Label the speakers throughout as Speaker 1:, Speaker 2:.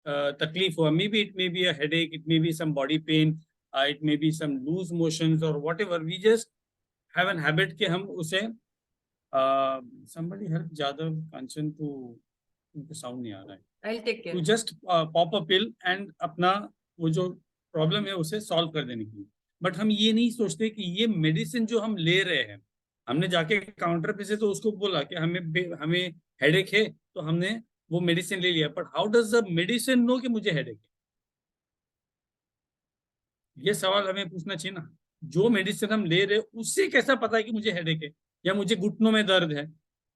Speaker 1: तकलीफ हुआ, maybe it may be a headache, it may be some body pain, it may be some loose motions और whatever, we just have an habit कि हम उसे somebody help Jadav Kanchan to, उनको sound नहीं आ रहा है,
Speaker 2: I'll take care.
Speaker 1: To just pop a pill and अपना वो जो प्रॉब्लम है उसे सॉल्व कर देने के लिए। बट हम ये नहीं सोचते कि ये मेडिसिन जो हम ले रहे हैं, हमने जाके काउंटर पे से तो उसको बोला कि हमें हेडेक है, तो हमने वो मेडिसिन ले लिया, but how does the medicine know कि मुझे हेडेक है? ये सवाल हमें पूछना चाहिए ना। जो मेडिसिन हम ले रहे हैं उससे कैसा पता है कि मुझे हेडेक है, या मुझे घुटनों में दर्द है,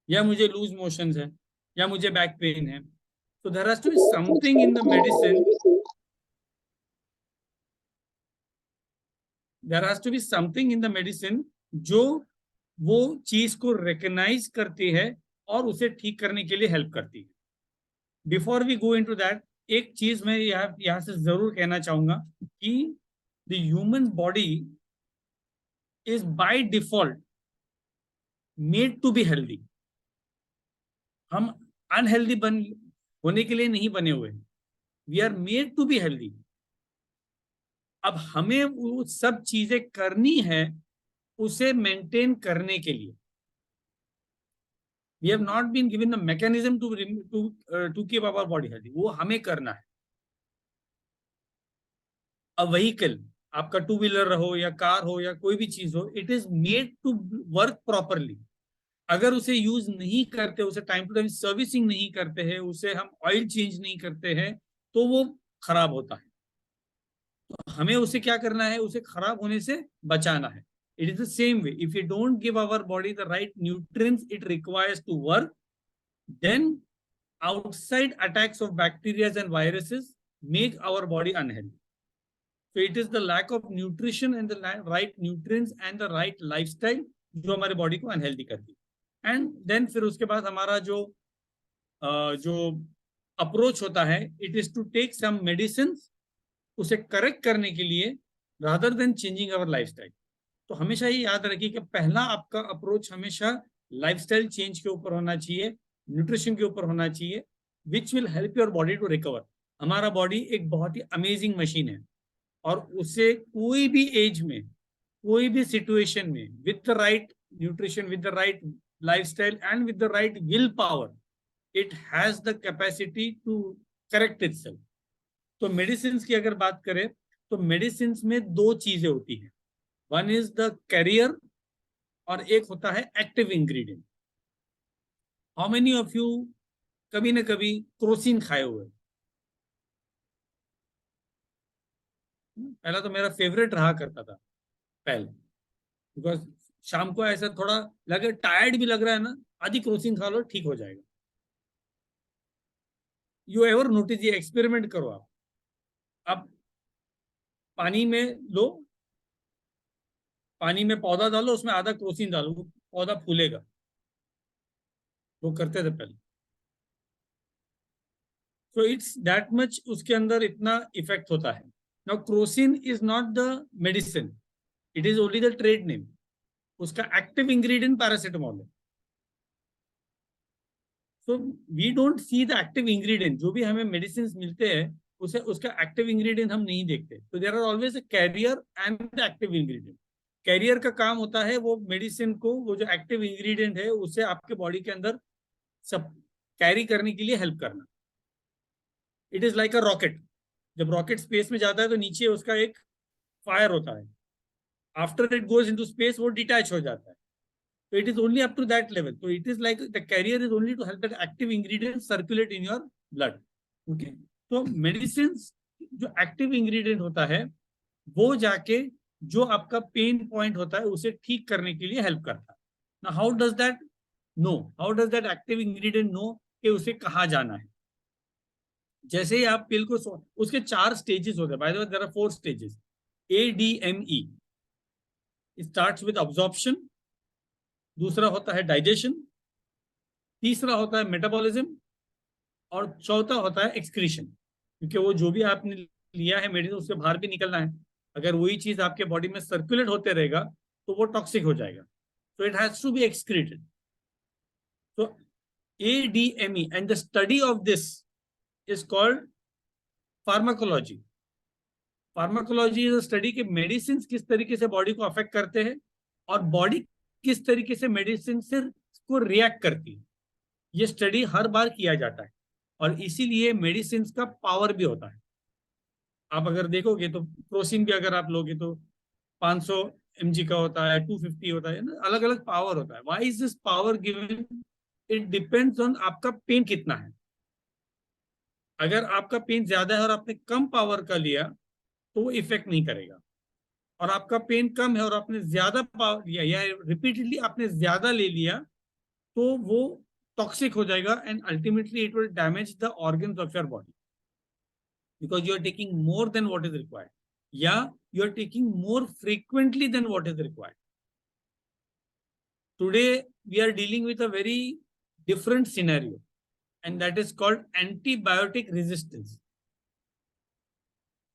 Speaker 1: या मुझे लूज मोशंस है, या मुझे बैक पेन है? So there has to be something in the medicine. There has to be something in the medicine जो वो चीज को रिकग्नाइज करती है और उसे ठीक करने के लिए हेल्प करती है। Before we go into that, एक चीज मैं यहाँ से जरूर कहना चाहूंगा कि the human body is by default made to be healthy. हम अनहेल्दी होने के लिए नहीं बने हुए, we are made to be healthy. अब हमें वो सब चीजें करनी है उसे मेंटेन करने के लिए। We have not been given the mechanism to keep our body healthy, वो हमें करना है। अ व्हीकल, आपका टू व्हीलर हो या कार हो या कोई भी चीज हो, it is made to work properly. अगर उसे यूज नहीं करते, उसे टाइम टू टाइम सर्विसिंग नहीं करते हैं, उसे हम ऑयल चेंज नहीं करते हैं, तो वो खराब होता है। तो हमें उसे क्या करना है? उसे खराब होने से बचाना है। It is the same way. If you don't give our body the right nutrients it requires to work, then outside attacks of bacteria and viruses make our body unhealthy. So it is the lack of nutrition and the right nutrients and the right lifestyle जो हमारे body को unhealthy करती है। And then फिर उसके बाद हमारा जो अप्रोच होता है, it is to take some medicine उसे करेक्ट करने के लिए, rather than changing our lifestyle. तो हमेशा ये याद रखिए कि पहला आपका अप्रोच हमेशा लाइफस्टाइल चेंज के ऊपर होना चाहिए, न्यूट्रिशन के ऊपर होना चाहिए, which will help your body to recover. हमारा बॉडी एक बहुत ही अमेजिंग मशीन है, और उसे कोई भी एज में, कोई भी सिचुएशन में, with the right nutrition, with the right lifestyle and with the right will power, it has the capacity to correct itself. तो मेडिसिन की अगर बात करें तो मेडिसिन में दो चीजें होती हैं, वन इज द कैरियर और एक होता है active ingredient. How many of you कभी ना कभी क्रोसिन खाए हुए? पहला तो मेरा फेवरेट रहा करता था पहले, बिकॉज शाम को ऐसा थोड़ा लगे, टायर्ड भी लग रहा है ना, आधी क्रोसिन खा लो, ठीक हो जाएगा। यू एवर नोटिस, ये एक्सपेरिमेंट करो आप पानी में लो, पानी में पौधा डालो, उसमें आधा क्रोसिन डालो, वो पौधा फूलेगा। वो करते थे पहले। सो इट्स दैट मच उसके अंदर इतना इफेक्ट होता है। Now Crocin is not the medicine, it is only the trade name. उसका एक्टिव इंग्रेडिएंट पैरासिटामोल है। So we don't see the active ingredient. जो भी हमें मेडिसिन मिलते हैं उसे उसका एक्टिव इंग्रेडिएंट हम नहीं देखते। तो there are always a carrier and the active ingredient. Carrier का काम होता है वो मेडिसिन को, वो जो एक्टिव इंग्रेडिएंट है उसे आपके बॉडी के अंदर सब कैरी करने के लिए हेल्प करना। It is like a rocket. जब रॉकेट स्पेस में जाता है तो नीचे उसका एक फायर होता है, after it goes into space वो डिटैच हो जाता है। तो it is only up to that level. तो it is like the carrier is only to help that active ingredient circulate in your blood. Okay, तो medicine जो active ingredient होता है वो जाके जो आपका पेन पॉइंट होता है उसे ठीक करने के लिए हेल्प करता है ना। How does that know, how does that active ingredient know कि उसे कहाँ जाना है? जैसे ही आप पिल को उसके 4 स्टेजेस होते हैं, by the way there are 4 stages. ADME starts with absorption, दूसरा होता है डाइजेशन, तीसरा होता है मेटाबॉलिज्म, और चौथा होता है एक्सक्रीशन। क्योंकि वो जो भी आपने लिया है मेडिसिन उसके बाहर भी निकलना है। अगर वही चीज आपके बॉडी में सर्कुलेट होते रहेगा तो वो टॉक्सिक हो जाएगा। So it has to be excreted. So ADME and the study of this is called pharmacology, pharmacology is study के मेडिसिन किस तरीके से बॉडी को अफेक्ट करते हैं और बॉडी किस तरीके से मेडिसिन से को रिएक्ट करती है। ये स्टडी हर बार किया जाता है और इसीलिए मेडिसिन का पावर भी होता है। आप अगर देखोगे तो प्रोसिन भी अगर आप लोगे तो 500 mg का होता है, 250 होता है, अलग अलग पावर होता है। Why is this power given? It depends on आपका पेन कितना है। अगर आपका पेन ज्यादा है और आपने कम पावर का लिया तो वो इफेक्ट नहीं करेगा, और आपका पेन कम है और आपने ज्यादा पावर लिया या रिपीटेडली आपने ज्यादा ले लिया तो वो टॉक्सिक हो जाएगा and ultimately it will damage the organs of your body, because you are taking more than what is required. Yeah, you are taking more frequently than what is required. Today, we are dealing with a very different scenario, and that is called antibiotic resistance.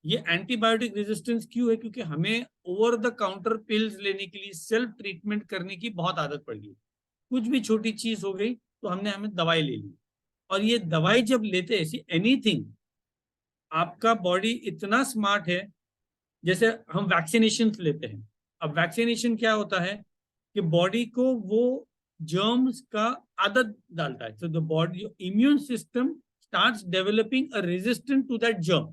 Speaker 1: ये antibiotic resistance क्यों है? क्योंकि हमें over the counter pills लेने के लिए self treatment करने की बहुत आदत पड़ गई। कुछ भी छोटी चीज हो गई तो हमें दवाई ले ली, और ये दवाई जब लेते हैं, एनीथिंग, आपका बॉडी इतना स्मार्ट है। जैसे हम वैक्सीनेशन लेते हैं, अब वैक्सीनेशन क्या होता है कि बॉडी को वो जर्म्स का आदत डालता है, so the body immune system starts developing a resistance to that germ.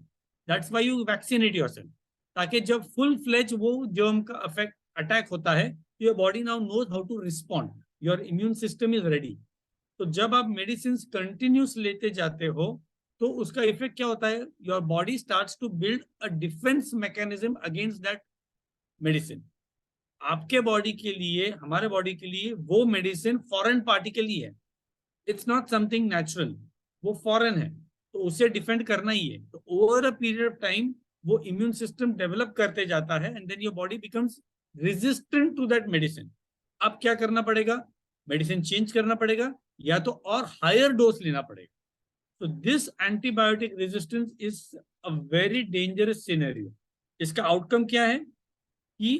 Speaker 1: That's why you vaccinate yourself, ताकि जब फुल फ्लेज वो जर्म का अफेक्ट अटैक होता है, your body now knows how to respond, your immune system is ready. तो जब आप medicine continuous लेते जाते हो तो उसका इफेक्ट क्या होता है? Your body starts to build a defence mechanism against that medicine. आपके बॉडी के लिए, हमारे बॉडी के लिए वो मेडिसिन फॉरेन पार्टिकल ही है, इट्स नॉट समथिंग नेचुरल, वो फॉरेन है, तो उसे डिफेंड करना ही है। तो over a period of time वो इम्यून सिस्टम डेवलप करते जाता है and then your body becomes resistant to that medicine. अब क्या करना पड़ेगा? मेडिसिन चेंज करना पड़ेगा या तो और हायर डोज लेना पड़ेगा। So this antibiotic resistance is a very dangerous scenario. इसका आउटकम क्या है कि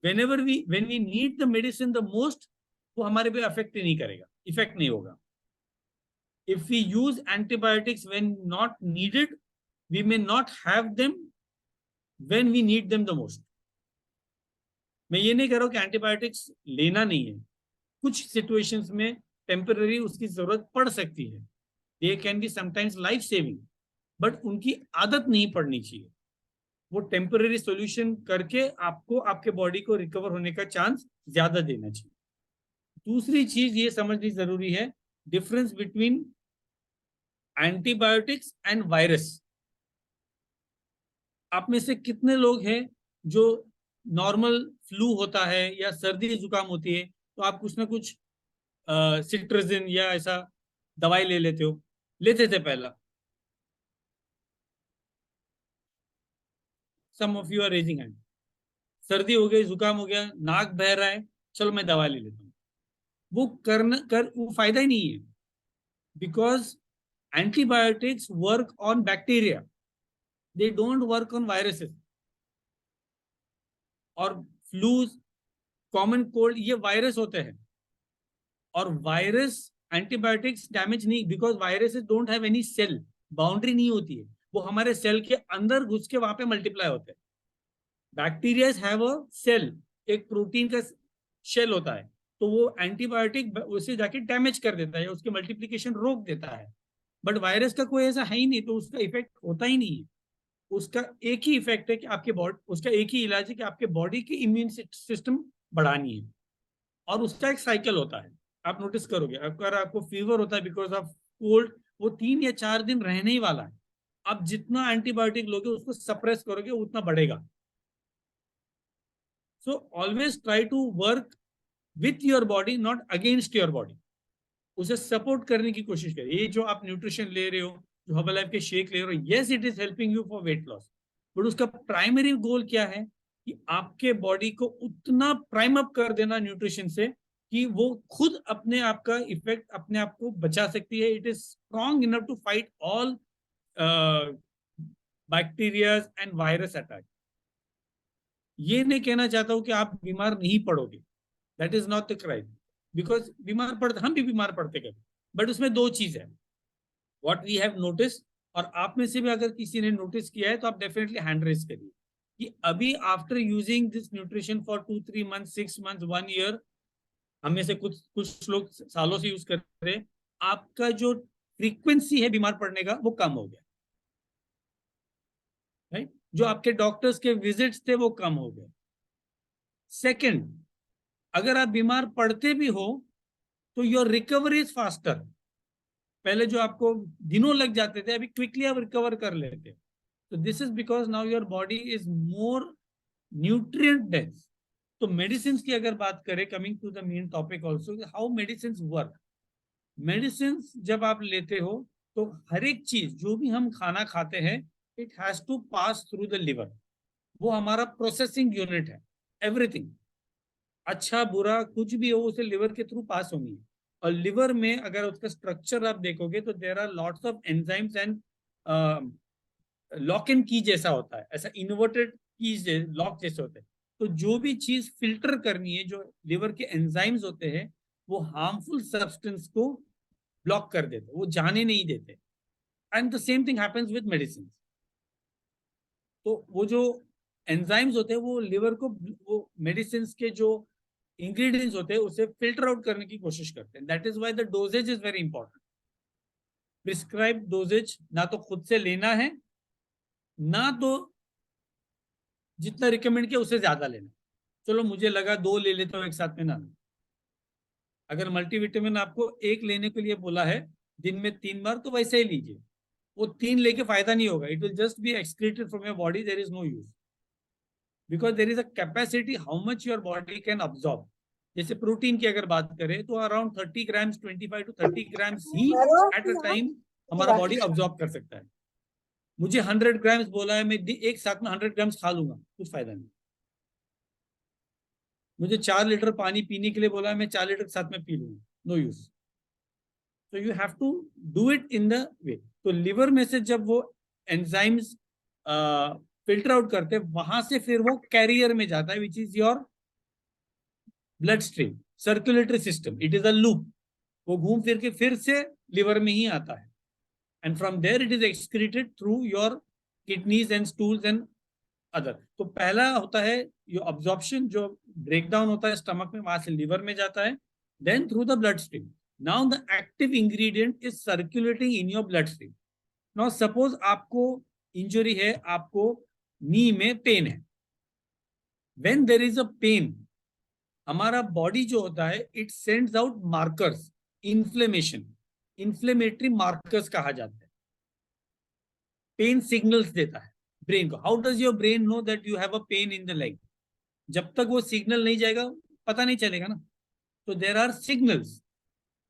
Speaker 1: when we need the medicine the most, वो हमारे पे अफेक्ट ही नहीं करेगा, इफेक्ट नहीं होगा। If we use antibiotics when not needed, we may not have them when we need them the most. मैं ये नहीं कह रहा हूँ कि एंटीबायोटिक्स लेना नहीं है, कुछ सिचुएशंस में टेम्पररी उसकी जरूरत पड़ सकती है, they can be sometimes life saving, but उनकी आदत नहीं पड़नी चाहिए। वो टेम्पररी सॉल्यूशन करके आपको आपके बॉडी को रिकवर होने का चांस ज्यादा देना चाहिए। दूसरी चीज ये समझनी जरूरी है, difference between antibiotics and virus. आप में से कितने लोग हैं जो नॉर्मल फ्लू होता है या सर्दी जुकाम होती है तो आप कुछ ना कुछ सिट्राजिन या ऐसा दवाई ले लेते हो? लेते थे पहला? Some of you are raising hand. सर्दी हो गई, जुकाम हो गया, नाक बह रहा है, चलो मैं दवा ले लेता हूँ। वो फायदा ही नहीं है, because antibiotics work on bacteria, they don't work on viruses. और फ्लूज, कॉमन कोल्ड, ये वायरस होते हैं, और वायरस एंटीबायोटिक्स डैमेज नहीं, because viruses don't have any cell, boundary नहीं होती है, वो हमारे सेल के अंदर घुस के वहां पे मल्टीप्लाई होते हैं। बैक्टीरिया हैव अ सेल, एक प्रोटीन का शेल होता है, तो वो एंटीबायोटिक उसे जाके डैमेज कर देता है, उसकी मल्टीप्लिकेशन रोक देता है। बट वायरस का कोई ऐसा है ही नहीं, तो उसका इफेक्ट होता ही नहीं है। उसका एक ही इफेक्ट है कि आपके बॉडी, उसका एक ही इलाज है कि आपके बॉडी की इम्यून सिस्टम बढ़ानी है, और उसका एक साइकिल होता है। आप नोटिस करोगे, अगर आपको फीवर होता है बिकॉज ऑफ कोल्ड, वो 3 या 4 दिन रहने ही वाला है। आप जितना एंटीबायोटिक लोगे उसको सप्रेस करोगे उतना बढ़ेगा। So always try to work with your body, not against your body. उसे सपोर्ट करने की कोशिश करें। ये जो आप न्यूट्रिशन ले रहे हो, जो हर्बल लाइफ के शेक ले रहे हो, yes it is helping you for weight loss, but उसका प्राइमरी गोल क्या है कि आपके बॉडी को उतना प्राइम अप कर देना न्यूट्रिशन से कि वो खुद अपने आप का इफेक्ट अपने आप को बचा सकती है। It is strong enough to fight all bacterias and virus attack. ये नहीं कहना चाहता हूं कि आप बीमार नहीं पड़ोगे, that is not the crime, because बीमार पड़ते, हम भी बीमार पड़ते कभी, बट उसमें 2 चीज है, व्हाट वी हैव नोटिस और आप में से भी अगर किसी ने नोटिस किया है तो आप डेफिनेटली हैंड रेज करिए कि अभी after using this nutrition for 2-3 month, 6 month, 1 year, हमें से कुछ कुछ लोग सालों से यूज कर रहे हैं, आपका जो फ्रीक्वेंसी है बीमार पड़ने का वो कम हो गया, राइट? जो आपके डॉक्टर्स के विजिट्स थे वो कम हो गए। सेकंड, अगर आप बीमार पड़ते भी हो तो योर रिकवरी इज फास्टर। पहले जो आपको दिनों लग जाते थे, अभी क्विकली आप रिकवर कर लेते। तो this is because now your body is more nutrient dense. तो मेडिसिन की अगर बात करें, coming to the main topic also, how medicine work. Medicine जब आप लेते हो तो हर एक चीज जो भी हम खाना खाते हैं, it has to pass through the liver. वो हमारा प्रोसेसिंग यूनिट है। एवरीथिंग, अच्छा बुरा कुछ भी हो, उसे लिवर के थ्रू पास होनी है। और लिवर में अगर उसका स्ट्रक्चर आप देखोगे तो there are lots of enzymes and lock and key जैसा होता है, ऐसा इन्वर्टेड कीज लॉक जैसे होते हैं। तो जो भी चीज फिल्टर करनी है, जो लिवर के एंजाइम्स होते हैं, वो हार्मफुल सब्सटेंस को ब्लॉक कर देते, वो जाने नहीं देते। And the same thing happens with medicine. तो वो जो एंजाइम्स होते हैं वो लिवर को, वो मेडिसिन के जो इंग्रेडिएंट्स होते हैं उसे फिल्टर आउट करने की कोशिश करते हैं। That is why the dosages is very important. Prescribe dosages ना तो खुद से लेना है, ना तो जितना रिकमेंड किया उससे ज्यादा लेना। चलो मुझे लगा 2 ले लेता हूँ एक साथ में, ना। अगर मल्टीविटामिन आपको 1 लेने के लिए बोला है दिन में 3 बार, तो वैसे ही लीजिए। वो 3 लेके फायदा नहीं होगा, it will just be excreted from your body, there is no use, because there is a capacity how much your body can absorb. जैसे प्रोटीन की अगर बात करें तो अराउंड 30 ग्राम्स, 25 to 30 ग्राम्स ही एट अ टाइम हमारा body absorb कर सकता है। मुझे 100 ग्राम्स बोला है, मैं एक साथ में 100 ग्राम्स खा लूंगा, कुछ फायदा नहीं। मुझे 4 लीटर पानी पीने के लिए बोला है, मैं 4 लीटर साथ में पी लूंगा, नो यूज। तो you have to do it in the way. तो लिवर में से जब वो एंजाइम्स फिल्टर आउट करते हैं, वहां से फिर वो कैरियर में जाता है, which is your blood stream, circulatory system, it is a loop. वो घूम फिर के फिर से लिवर में ही आता है, and from there it is excreted through your kidneys and stools and other. तो पहला होता है यो अब्जॉर्प्शन, जो ब्रेकडाउन होता है स्टमक में, वहां से लिवर में जाता है, then through the blood stream. Now the active ingredient is circulating in your blood stream. Now suppose आपको इंजरी है, आपको नी में पेन है। When there is a pain, हमारा बॉडी जो होता है, it sends out markers, inflammation, inflammatory markers कहा जाता है। पेन सिग्नल्स देता है ब्रेन को। How does your brain know that you have a pain in the leg? जब तक वो सिग्नल नहीं जाएगा पता नहीं चलेगा ना। तो there are signals,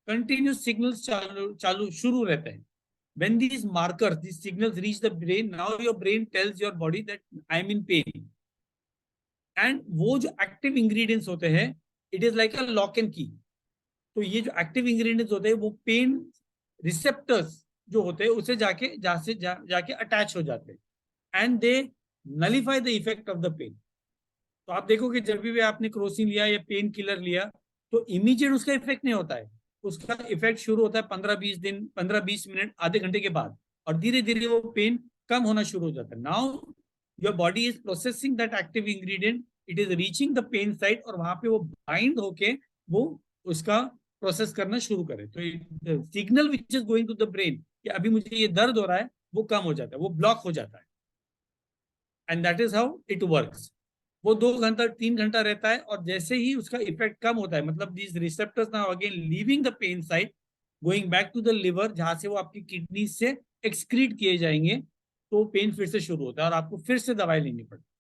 Speaker 1: continuous signals चालू चालू शुरू रहते हैं। when these markers, these signals reach the brain, now your brain tells your body that I am in pain. And वो जो एक्टिव इंग्रेडिएंट्स होते हैं, it is like a lock and की। तो ये जो एक्टिव इंग्रेडिएंट्स होते हैं वो पेन रिसेप्टर्स जो होते हैं उसे जाके जाके अटैच हो जाते हैं, and they nullify the effect of the pain. तो आप देखोगे जब भी आपने क्रोसिन लिया या पेन किलर लिया, तो इमीडिएट उसका इफेक्ट नहीं होता है। उसका इफेक्ट शुरू होता है 15-20 दिन, 15-20 मिनट, आधे घंटे के बाद, और धीरे धीरे वो पेन कम होना शुरू हो जाता है। Now your body is processing that active ingredient, it is reaching the pain site, और वहां पे वो बाइंड होके वो उसका प्रोसेस करना शुरू करे। तो signal which is going to the brain कि अभी मुझे ये दर्द हो रहा है, वो कम हो जाता है, वो ब्लॉक हो जाता है। And that is how it works. वो 2 घंटा 3 घंटा रहता है, और जैसे ही उसका इफेक्ट कम होता है, मतलब these receptors now again leaving the pain site, going back to the liver, जहां से वो आपकी किडनी से एक्सक्रीट किए जाएंगे, तो पेन फिर से शुरू होता है और आपको फिर से दवाई लेनी पड़ती है।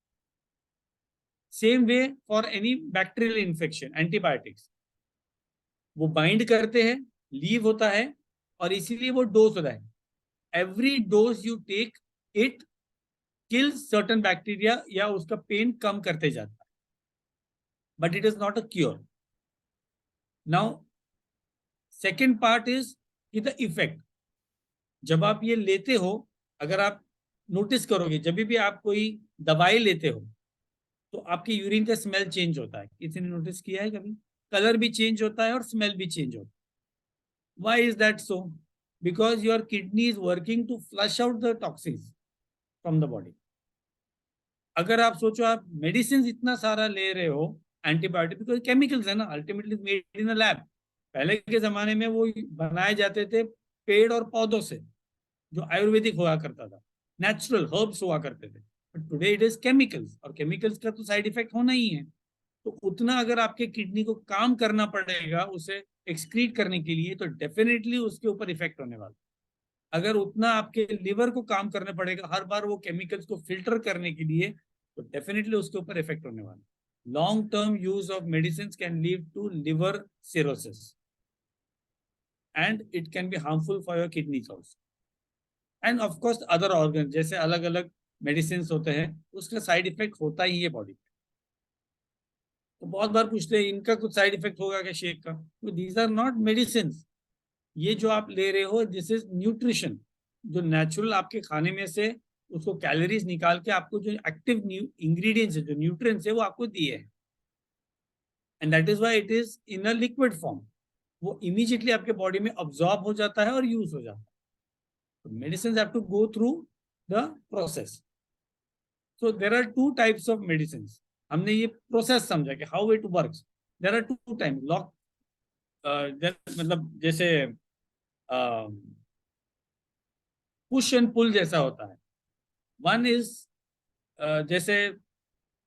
Speaker 1: Same way for any bacterial infection, antibiotics वो बाइंड करते हैं, लीव होता है, और इसीलिए वो डोज होता है। Every dose you take, it kills certain bacteria, या उसका पेन कम करते जाता है, but it is not a cure. Now second part is कि द इफेक्ट। जब आप ये लेते हो, अगर आप नोटिस करोगे, जब भी आप कोई दवाई लेते हो तो आपके यूरिन का स्मेल चेंज होता है। किसी ने नोटिस किया है कभी? कलर भी चेंज होता है और स्मेल भी चेंज होता है। Why is that so? because your kidney is working to flush out the toxins from the body. अगर आप सोचो आप मेडिसिन इतना सारा ले रहे हो, एंटीबायोटिक, बिकॉज केमिकल्स है ना, ultimately made in a lab. पहले के जमाने में वो बनाए जाते थे पेड़ और पौधों से, जो आयुर्वेदिक हुआ करता था, नेचुरल हर्ब्स हुआ करते थे. But today it is chemicals, और केमिकल्स का तो साइड इफेक्ट होना ही है. तो उतना अगर आपके किडनी को काम करना पड़ेगा उसे एक्सक्रीट करने के लिए, तो डेफिनेटली उसके ऊपर इफेक्ट होने वाला. अगर उतना आपके लिवर को काम करने पड़ेगा हर बार वो केमिकल्स को फिल्टर करने के लिए, तो डेफिनेटली उसके ऊपर इफेक्ट होने वाला. Long term use of medicine can lead to liver cirrhosis and it can be harmful for your kidneys also. And of course other organ, जैसे अलग अलग मेडिसिन होते हैं, उसका साइड इफेक्ट होता ही है बॉडी. तो बहुत बार पूछते हैं इनका कुछ साइड इफेक्ट होगा क्या शेक का? तो दीज आर नॉट मेडिसिन. ये जो आप ले रहे हो दिस इज न्यूट्रिशन, जो नेचुरल आपके खाने में से उसको कैलोरीज निकाल के आपको जो एक्टिव इंग्रेडिएंट्स है, जो न्यूट्रिएंट्स है, वो आपको दिए हैं. And that is why it is in a liquid form. वो इमीडिएटली आपके बॉडी में अब्सॉर्ब हो जाता है और यूज हो जाता है. तो medicine have to go through the process. So there are two types of medicine. हमने ये प्रोसेस समझा कि how it works. There are two type lock, मतलब जैसे पुश एंड पुल जैसा होता है. वन इज जैसे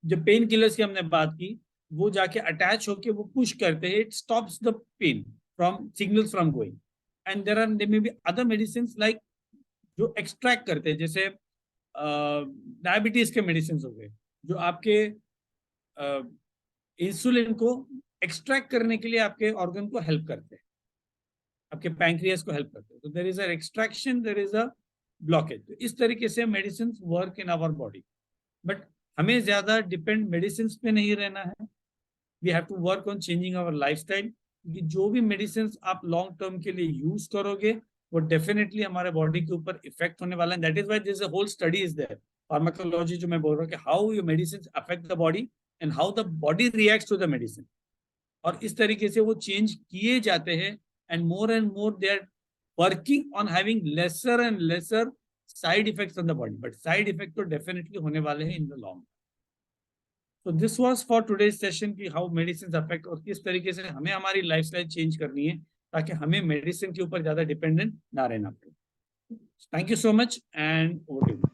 Speaker 1: जो पेन किलर्स की हमने बात की, वो जाके अटैच होके वो पुश करते हैं, it stops the pain from signals from going. And there may be other medicine like जो एक्सट्रैक्ट करते हैं, जैसे डायबिटीज के मेडिसिन हो गए, जो आपके इंसुलिन को एक्सट्रैक्ट करने के लिए आपके ऑर्गन को हेल्प करते हैं, आपके पैंक्रियास को हेल्प करते हैं. तो there is a extraction, there is a blockage. तो इस तरीके से medicine work in our body. But हमें ज्यादा डिपेंड मेडिसिन पे नहीं रहना है. We have to work on changing our lifestyle. क्योंकि जो भी मेडिसिन आप लॉन्ग टर्म के लिए यूज करोगे वो डेफिनेटली हमारे बॉडी के ऊपर इफेक्ट होने वाला है. That is why this whole study is there, pharmacology, जो मैं बोल रहा हूँ कि how your medicine affect the body and how the body reacts to the medicine. और इस तरीके से वो चेंज किए जाते हैं. And more they are working on having lesser and lesser side effects on the body. But side effect तो definitely होने वाले हैं इन द लॉन्ग. तो this was for today's session की हाउ मेडिसिन अफेक्ट, और किस तरीके से हमें हमारी लाइफस्टाइल चेंज करनी है ताकि हमें मेडिसिन के ऊपर ज्यादा डिपेंडेंट ना रहना पड़े. Thank you so much and over to you.